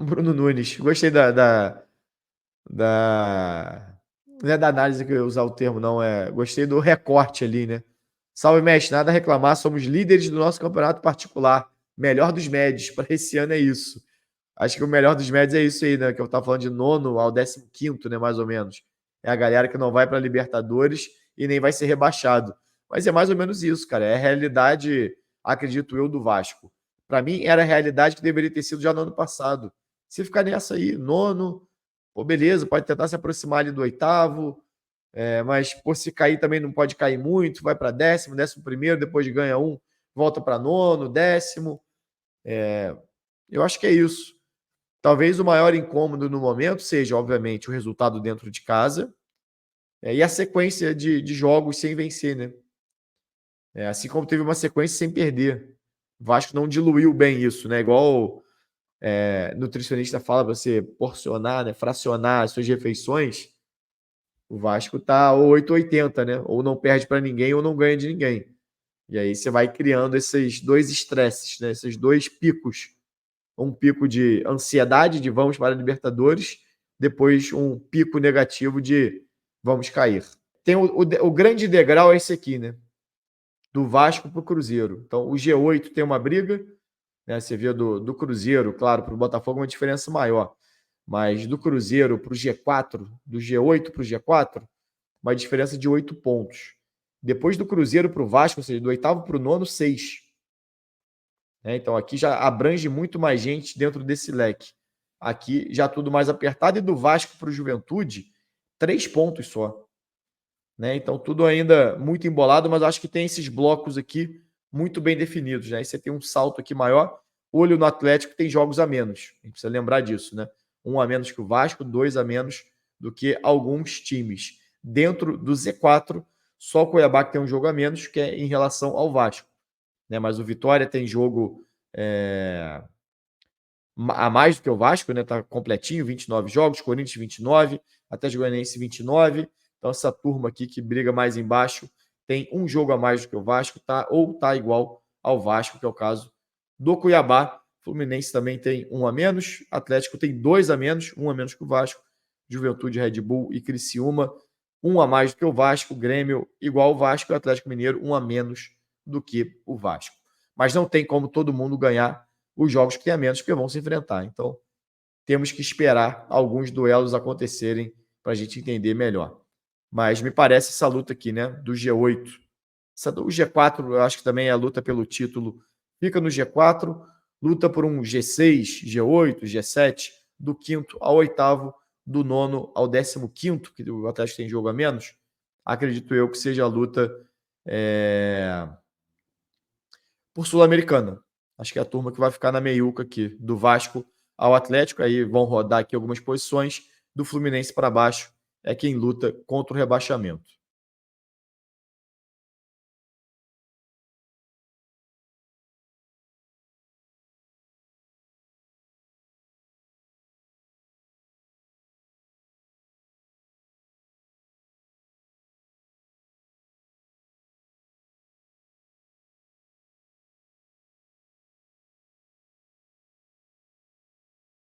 Bruno Nunes. Gostei da... Não é da análise que eu ia usar o termo, não. Gostei do recorte ali, né? Salve, mestre. Nada a reclamar. Somos líderes do nosso campeonato particular. Melhor dos médios. Para esse ano é isso. Acho que o melhor dos médios é isso aí, né? Que eu tava falando de nono ao 15º, né? Mais ou menos. É a galera que não vai para Libertadores e nem vai ser rebaixado. Mas é mais ou menos isso, cara. É a realidade, acredito eu, do Vasco. Para mim, era a realidade que deveria ter sido já no ano passado. Se ficar nessa aí, nono, pô, beleza, pode tentar se aproximar ali do oitavo, mas por se cair também não pode cair muito, vai para décimo, 11º, depois ganha um, volta para nono, décimo. Eu acho que é isso. Talvez o maior incômodo no momento seja, obviamente, o resultado dentro de casa e a sequência de jogos sem vencer, né? Assim como teve uma sequência sem perder. O Vasco não diluiu bem isso, né? Igual nutricionista fala para você porcionar, né? Fracionar as suas refeições. O Vasco tá 880, né? Ou não perde para ninguém ou não ganha de ninguém. E aí você vai criando esses dois estresses, né? Esses dois picos. Um pico de ansiedade de vamos para a Libertadores, depois um pico negativo de vamos cair. Tem o grande degrau é esse aqui, né? Do Vasco para o Cruzeiro. Então, o G8 tem uma briga, né? Você vê do Cruzeiro, claro, para o Botafogo uma diferença maior. Mas do Cruzeiro para o G4, do G8 para o G4, uma diferença de 8 pontos. Depois do Cruzeiro para o Vasco, ou seja, do oitavo para o nono, 6. Então, aqui já abrange muito mais gente dentro desse leque. Aqui já tudo mais apertado. E do Vasco para o Juventude, 3 pontos só. Então, tudo ainda muito embolado, mas acho que tem esses blocos aqui muito bem definidos. Aí você tem um salto aqui maior. Olho no Atlético, tem jogos a menos. A gente precisa lembrar disso, né? 1 a menos que o Vasco, 2 a menos do que alguns times. Dentro do Z4, só o Cuiabá que tem um jogo a menos, que é em relação ao Vasco. Mas o Vitória tem jogo a mais do que o Vasco, né? Tá completinho, 29 jogos, Corinthians 29, Atlético Goianiense 29. Então essa turma aqui que briga mais embaixo tem um jogo a mais do que o Vasco, tá? Ou tá igual ao Vasco, que é o caso do Cuiabá. Fluminense também tem 1 a menos, Atlético tem 2 a menos, 1 a menos que o Vasco. Juventude, Red Bull e Criciúma, 1 a mais do que o Vasco. Grêmio igual ao Vasco, e o Atlético Mineiro 1 a menos do que o Vasco. Mas não tem como todo mundo ganhar os jogos que tem a menos, porque vão se enfrentar. Então, temos que esperar alguns duelos acontecerem para a gente entender melhor. Mas me parece essa luta aqui, né, do G8. O G4, eu acho que também é a luta pelo título. Fica no G4, luta por um G6, G8, G7, do 5º ao 8º, do 9º ao 15º, que o Atlético tem jogo a menos. Acredito eu que seja a luta por Sul-Americana. Acho que é a turma que vai ficar na meiuca aqui, do Vasco ao Atlético, aí vão rodar aqui algumas posições, do Fluminense para baixo é quem luta contra o rebaixamento.